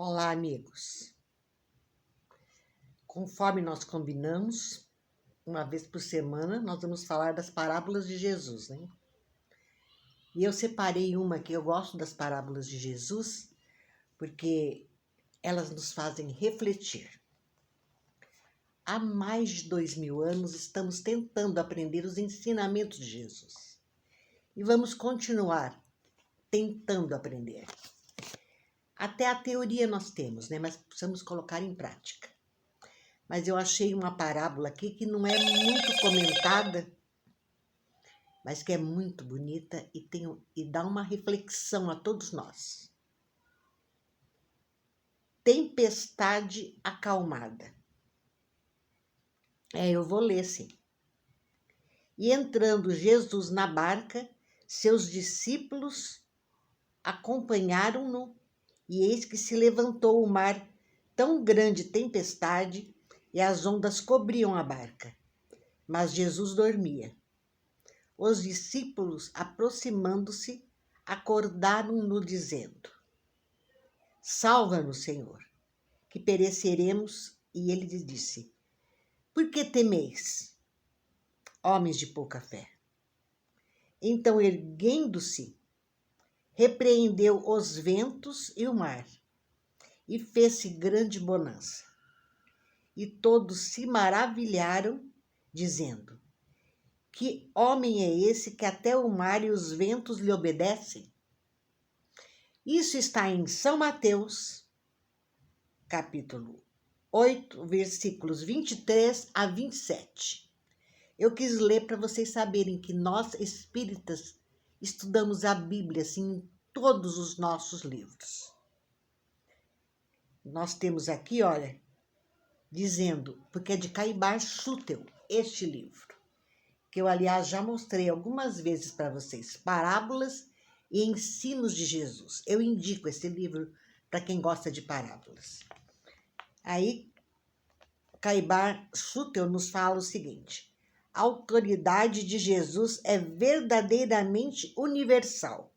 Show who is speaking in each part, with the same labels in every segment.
Speaker 1: Olá, amigos. Conforme nós combinamos, uma vez por semana, nós vamos falar das parábolas de Jesus, né? E eu separei uma que eu gosto das parábolas de Jesus, porque elas nos fazem refletir. Há mais de 2000 anos estamos tentando aprender os ensinamentos de Jesus. E vamos continuar tentando aprender. Até a teoria nós temos, né? Mas precisamos colocar em prática. Mas eu achei uma parábola aqui que não é muito comentada, mas que é muito bonita e dá uma reflexão a todos nós. Tempestade acalmada. Eu vou ler, sim. E entrando Jesus na barca, seus discípulos acompanharam-no, e eis que se levantou o mar, tão grande tempestade, e as ondas cobriam a barca. Mas Jesus dormia. Os discípulos, aproximando-se, acordaram-no, dizendo: Salva-nos, Senhor, que pereceremos. E ele lhes disse: Por que temeis, homens de pouca fé? Então, erguendo-se, repreendeu os ventos e o mar, e fez-se grande bonança. E todos se maravilharam, dizendo: Que homem é esse que até o mar e os ventos lhe obedecem? Isso está em São Mateus, capítulo 8, versículos 23 a 27. Eu quis ler para vocês saberem que nós, espíritas, estudamos a Bíblia assim, em todos os nossos livros. Nós temos aqui, olha, dizendo, porque é de Caibar Schutel, este livro, que eu, aliás, já mostrei algumas vezes para vocês, Parábolas e Ensinos de Jesus. Eu indico esse livro para quem gosta de parábolas. Aí, Caibar Schutel nos fala o seguinte: a autoridade de Jesus é verdadeiramente universal.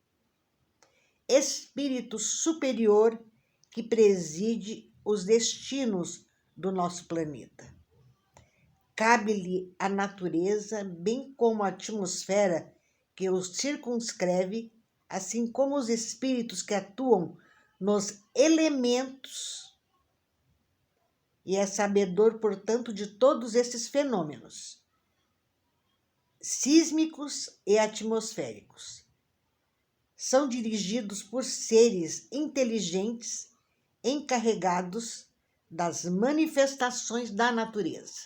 Speaker 1: Espírito superior que preside os destinos do nosso planeta. Cabe-lhe a natureza, bem como a atmosfera que o circunscreve, assim como os espíritos que atuam nos elementos, e é sabedor, portanto, de todos esses fenômenos sísmicos e atmosféricos. São dirigidos por seres inteligentes encarregados das manifestações da natureza.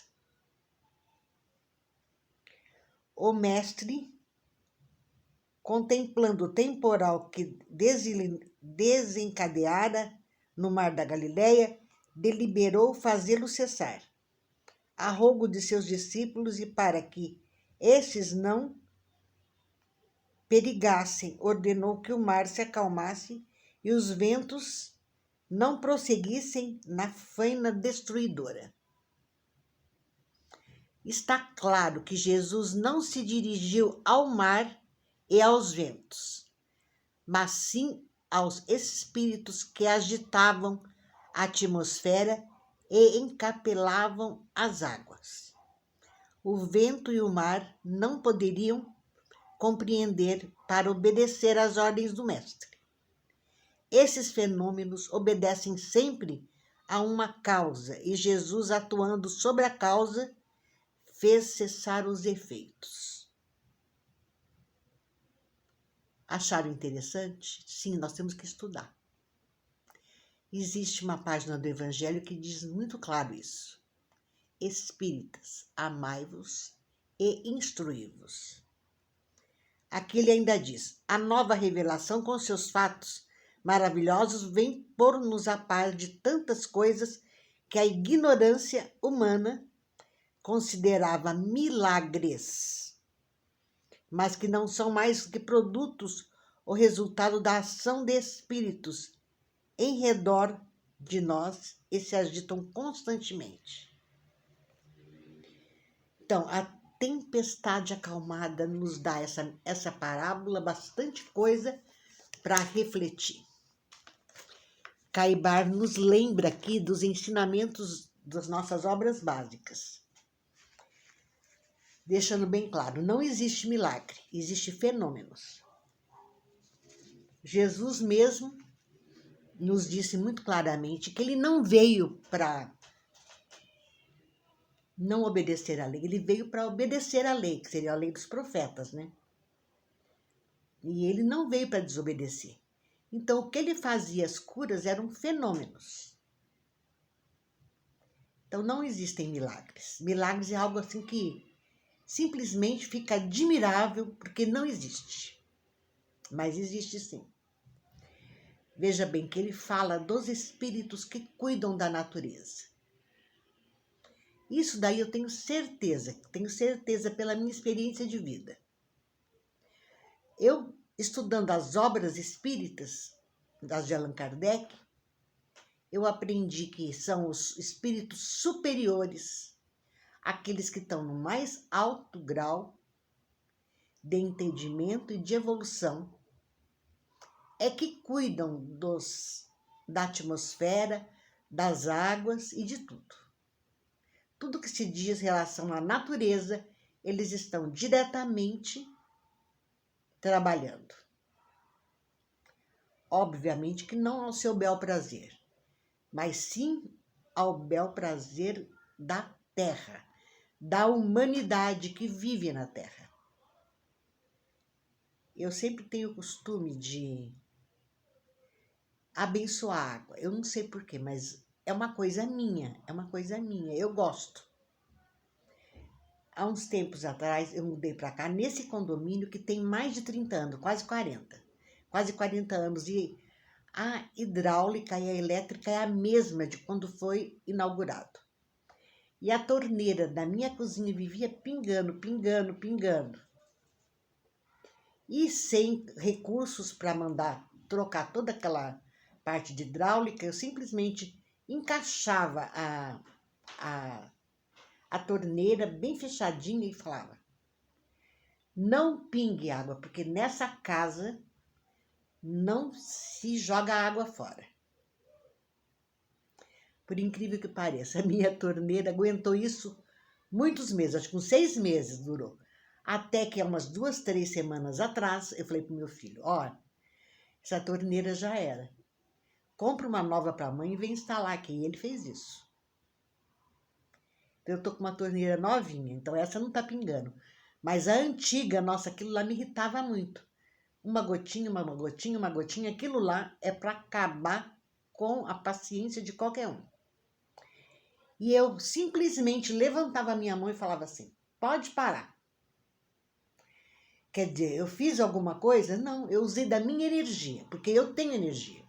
Speaker 1: O mestre, contemplando o temporal que desencadeara no mar da Galileia, deliberou fazê-lo cessar, a rogo de seus discípulos, e para que estes não perigassem, ordenou que o mar se acalmasse e os ventos não prosseguissem na faina destruidora. Está claro que Jesus não se dirigiu ao mar e aos ventos, mas sim aos espíritos que agitavam a atmosfera e encapelavam as águas. O vento e o mar não poderiam compreender para obedecer às ordens do Mestre. Esses fenômenos obedecem sempre a uma causa, e Jesus, atuando sobre a causa, fez cessar os efeitos. Acharam interessante? Sim, nós temos que estudar. Existe uma página do Evangelho que diz muito claro isso. Espíritas, amai-vos e instruí-vos. Aqui ele ainda diz: a nova revelação com seus fatos maravilhosos vem pôr-nos a par de tantas coisas que a ignorância humana considerava milagres, mas que não são mais que produtos ou resultado da ação de espíritos em redor de nós e se agitam constantemente. Então, a tempestade acalmada nos dá essa parábola, bastante coisa para refletir. Caibar nos lembra aqui dos ensinamentos das nossas obras básicas. Deixando bem claro, não existe milagre, existe fenômenos. Jesus mesmo nos disse muito claramente que ele não veio para não obedecer à lei, ele veio para obedecer à lei, que seria a lei dos profetas, né? E ele não veio para desobedecer. Então, o que ele fazia, as curas, eram fenômenos. Então, não existem milagres. Milagres é algo assim que simplesmente fica admirável, porque não existe. Mas existe sim. Veja bem que ele fala dos espíritos que cuidam da natureza. Isso daí eu tenho certeza pela minha experiência de vida. Eu, estudando as obras espíritas, das de Allan Kardec, eu aprendi que são os espíritos superiores, aqueles que estão no mais alto grau de entendimento e de evolução, é que cuidam da atmosfera, das águas e de tudo. Tudo que se diz em relação à natureza, eles estão diretamente trabalhando. Obviamente que não ao seu bel prazer, mas sim ao bel prazer da terra, da humanidade que vive na terra. Eu sempre tenho o costume de abençoar a água. Eu não sei porquê, mas é uma coisa minha, eu gosto. Há uns tempos atrás, eu mudei para cá, nesse condomínio que tem mais de 30 anos, quase 40 anos, e a hidráulica e a elétrica é a mesma de quando foi inaugurado. E a torneira da minha cozinha vivia pingando. E sem recursos para mandar trocar toda aquela parte de hidráulica, eu simplesmente encaixava a torneira bem fechadinha e falava: não pingue água, porque nessa casa não se joga água fora. Por incrível que pareça, a minha torneira aguentou isso muitos meses, acho que uns 6 meses durou. Até que há umas 2, 3 semanas atrás, eu falei pro meu filho: ó, essa torneira já era. Compra uma nova para a mãe e vem instalar aqui. E ele fez isso. Eu tô com uma torneira novinha, então essa não tá pingando. Mas a antiga, nossa, aquilo lá me irritava muito. Uma gotinha, aquilo lá é para acabar com a paciência de qualquer um. E eu simplesmente levantava a minha mão e falava assim: pode parar. Quer dizer, eu fiz alguma coisa? Não, eu usei da minha energia, porque eu tenho energia.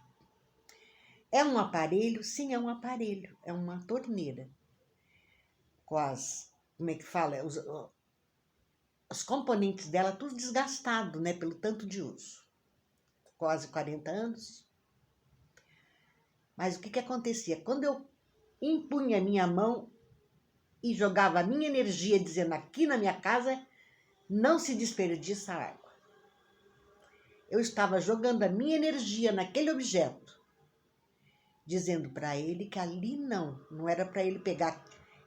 Speaker 1: É um aparelho? Sim, é um aparelho, é uma torneira. Com as, como é que fala? Os componentes dela tudo desgastado, né, pelo tanto de uso. Quase 40 anos. Mas o que acontecia? Quando eu impunha a minha mão e jogava a minha energia, dizendo: aqui na minha casa não se desperdiça água. Eu estava jogando a minha energia naquele objeto, dizendo para ele que ali não era para ele pegar,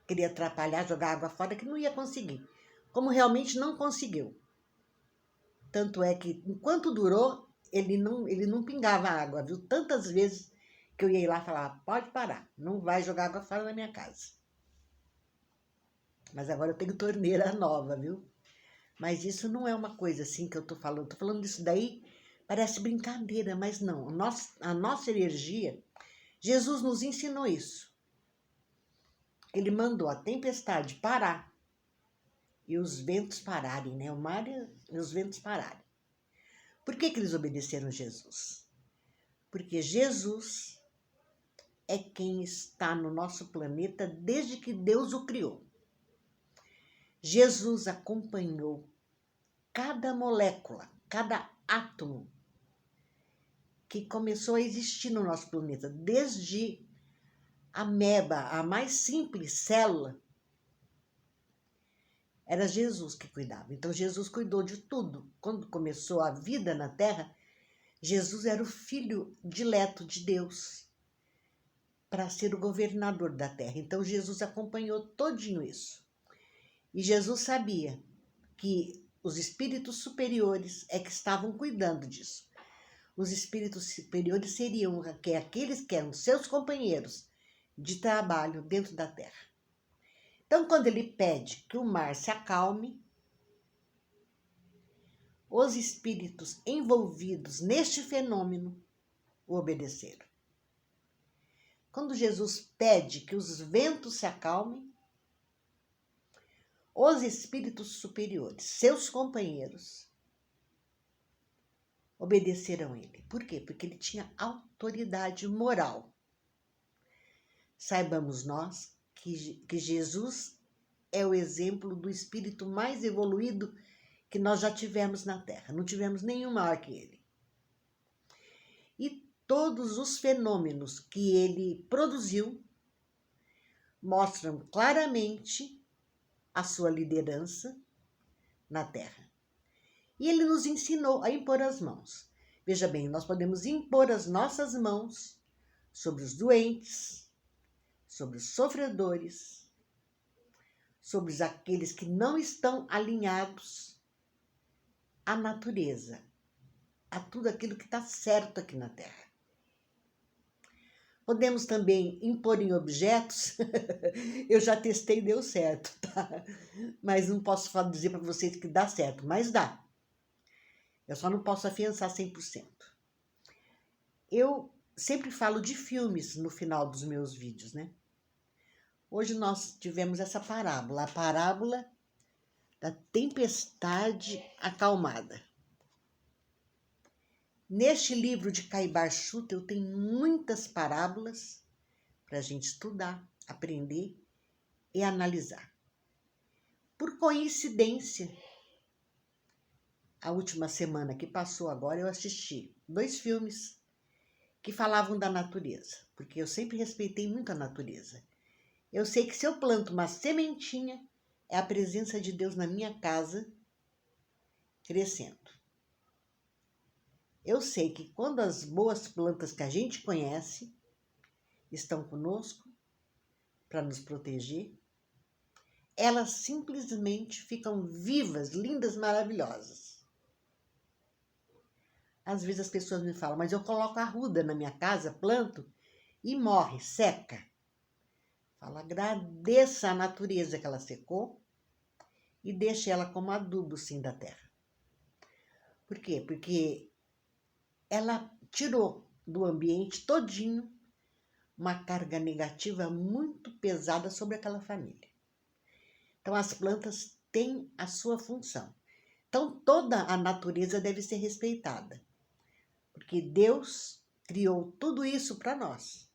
Speaker 1: queria atrapalhar, jogar água fora, que não ia conseguir. Como realmente não conseguiu. Tanto é que, enquanto durou, ele não pingava água, viu? Tantas vezes que eu ia lá e falava: pode parar, não vai jogar água fora da minha casa. Mas agora eu tenho torneira nova, viu? Mas isso não é uma coisa assim que eu tô falando disso daí, parece brincadeira, mas não. A nossa energia, Jesus nos ensinou isso. Ele mandou a tempestade parar e os ventos pararem, né? O mar e os ventos pararem. Por que eles obedeceram Jesus? Porque Jesus é quem está no nosso planeta desde que Deus o criou. Jesus acompanhou cada molécula, cada átomo que começou a existir no nosso planeta, desde a ameba, a mais simples célula, era Jesus que cuidava. Então Jesus cuidou de tudo. Quando começou a vida na Terra, Jesus era o filho dileto de Deus. para ser o governador da terra. Então Jesus acompanhou todinho isso. E Jesus sabia que os espíritos superiores é que estavam cuidando disso. Os espíritos superiores seriam aqueles que eram seus companheiros de trabalho dentro da terra. Então, quando ele pede que o mar se acalme, os espíritos envolvidos neste fenômeno o obedeceram. Quando Jesus pede que os ventos se acalmem, os espíritos superiores, seus companheiros, obedeceram ele. Por quê? Porque ele tinha autoridade moral. Saibamos nós que Jesus é o exemplo do espírito mais evoluído que nós já tivemos na Terra. Não tivemos nenhum maior que ele. E todos os fenômenos que ele produziu mostram claramente a sua liderança na Terra. E ele nos ensinou a impor as mãos. Veja bem, nós podemos impor as nossas mãos sobre os doentes, sobre os sofredores, sobre aqueles que não estão alinhados à natureza, a tudo aquilo que está certo aqui na Terra. Podemos também impor em objetos. Eu já testei e deu certo, tá? Mas não posso dizer para vocês que dá certo, mas dá. Eu só não posso afiançar 100%. Eu sempre falo de filmes no final dos meus vídeos, né? Hoje nós tivemos essa parábola, a parábola da tempestade acalmada. Neste livro de Caibar Chuta, eu tenho muitas parábolas para a gente estudar, aprender e analisar. Por coincidência, a última semana que passou agora, eu assisti 2 filmes que falavam da natureza, porque eu sempre respeitei muito a natureza. Eu sei que se eu planto uma sementinha, é a presença de Deus na minha casa crescendo. Eu sei que quando as boas plantas que a gente conhece estão conosco para nos proteger, elas simplesmente ficam vivas, lindas, maravilhosas. Às vezes as pessoas me falam, mas eu coloco arruda na minha casa, planto e morre, seca. Falo, agradeça a natureza que ela secou e deixe ela como adubo, sim, da terra. Por quê? Porque ela tirou do ambiente todinho uma carga negativa muito pesada sobre aquela família. Então, as plantas têm a sua função. Então, toda a natureza deve ser respeitada, porque Deus criou tudo isso para nós.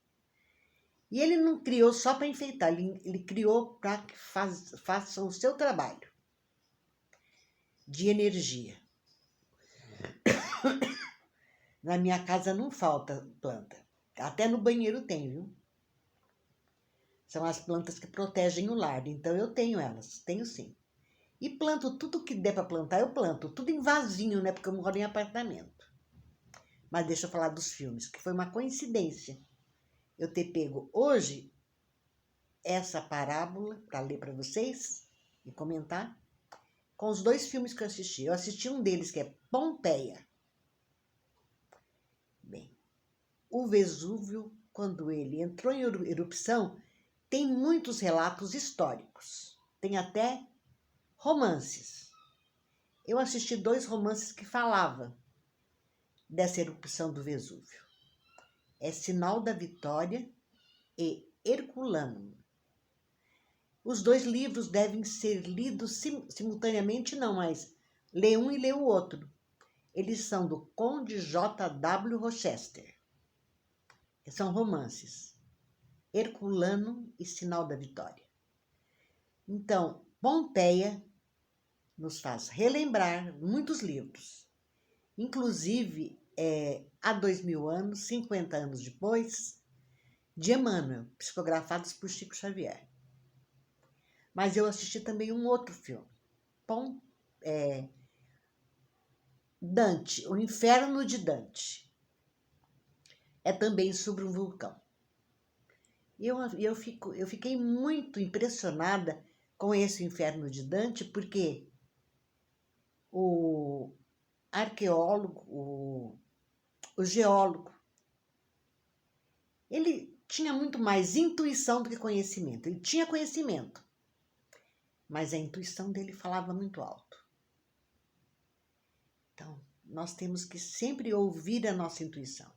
Speaker 1: E Ele não criou só para enfeitar, Ele criou para que façam o seu trabalho de energia. Na minha casa não falta planta. Até no banheiro tem, viu? São as plantas que protegem o lar. Então eu tenho elas, tenho sim. E planto tudo que der para plantar, eu planto. Tudo em vasinho, né? Porque eu moro em apartamento. Mas deixa eu falar dos filmes, que foi uma coincidência eu ter pego hoje essa parábola para ler para vocês e comentar com os 2 filmes que eu assisti. Eu assisti um deles que é Pompeia. Bem, o Vesúvio, quando ele entrou em erupção, tem muitos relatos históricos. Tem até romances. Eu assisti 2 romances que falavam dessa erupção do Vesúvio. É Sinal da Vitória e Herculano. Os 2 livros devem ser lidos simultaneamente, não, mas lê um e lê o outro. Eles são do Conde J.W. Rochester. São romances. Herculano e Sinal da Vitória. Então, Pompeia nos faz relembrar muitos livros. Inclusive, há 2000 anos, 50 anos depois, de Emmanuel, psicografados por Chico Xavier. Mas eu assisti também um outro filme, Dante, O Inferno de Dante. É também sobre um vulcão. Eu fiquei muito impressionada com esse Inferno de Dante, porque o arqueólogo, o geólogo, ele tinha muito mais intuição do que conhecimento. Ele tinha conhecimento, mas a intuição dele falava muito alto. Então, nós temos que sempre ouvir a nossa intuição.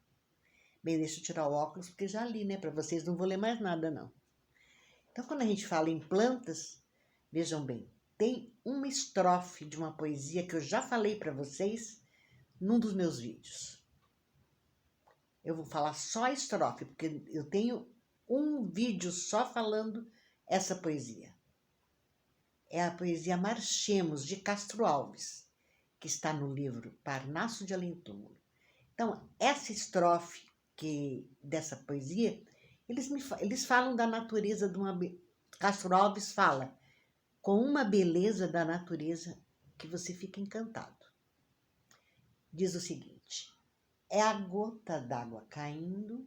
Speaker 1: Bem, deixa eu tirar o óculos, porque já li, né? Para vocês não vou ler mais nada, não. Então, quando a gente fala em plantas, vejam bem, tem uma estrofe de uma poesia que eu já falei para vocês num dos meus vídeos. Eu vou falar só a estrofe, porque eu tenho um vídeo só falando essa poesia. É a poesia Marchemos, de Castro Alves, que está no livro Parnaso de Além-Túmulo. Então, essa estrofe dessa poesia, eles falam da natureza de uma... Castro Alves fala com uma beleza da natureza que você fica encantado. Diz o seguinte: é a gota d'água caindo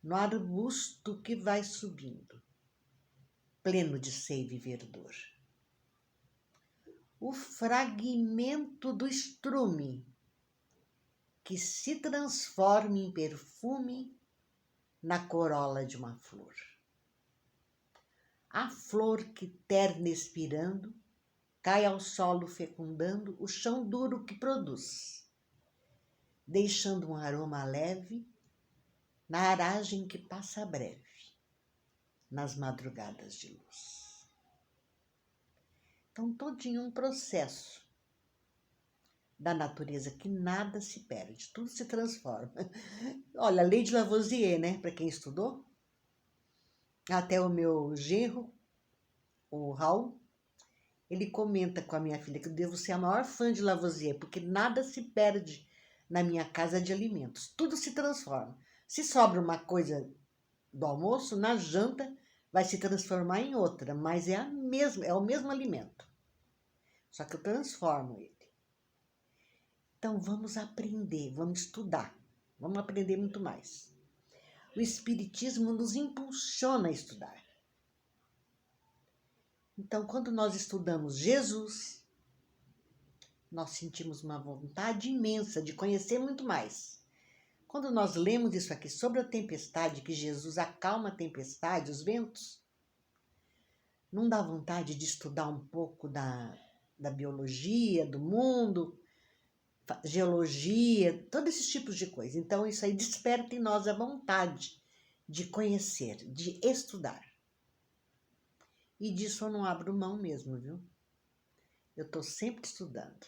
Speaker 1: no arbusto que vai subindo, pleno de seiva e verdor. O fragmento do estrume que se transforma em perfume na corola de uma flor. A flor que terna expirando cai ao solo fecundando o chão duro que produz, deixando um aroma leve na aragem que passa breve nas madrugadas de luz. Então, todinho um processo da natureza que nada se perde, tudo se transforma. Olha, a lei de Lavoisier, né? Para quem estudou, até o meu genro, o Raul, ele comenta com a minha filha que eu devo ser a maior fã de Lavoisier, porque nada se perde na minha casa de alimentos, tudo se transforma. Se sobra uma coisa do almoço, na janta vai se transformar em outra, mas é o mesmo alimento. Só que eu transformo ele. Então vamos aprender, vamos estudar, vamos aprender muito mais. O Espiritismo nos impulsiona a estudar. Então, quando nós estudamos Jesus, nós sentimos uma vontade imensa de conhecer muito mais. Quando nós lemos isso aqui sobre a tempestade, que Jesus acalma a tempestade, os ventos, não dá vontade de estudar um pouco da biologia, do mundo, geologia, todos esses tipos de coisa. Então, isso aí desperta em nós a vontade de conhecer, de estudar. E disso eu não abro mão mesmo, viu? Eu estou sempre estudando.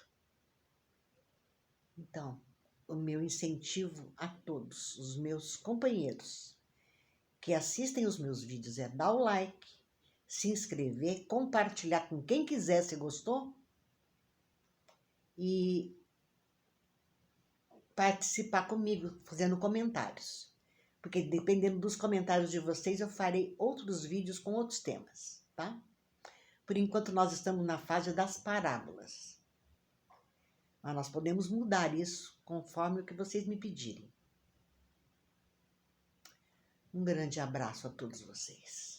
Speaker 1: Então, o meu incentivo a todos os meus companheiros que assistem os meus vídeos é dar o like, se inscrever, compartilhar com quem quiser se gostou e participar comigo, fazendo comentários. Porque dependendo dos comentários de vocês, eu farei outros vídeos com outros temas, tá? Por enquanto, nós estamos na fase das parábolas. Mas nós podemos mudar isso conforme o que vocês me pedirem. Um grande abraço a todos vocês.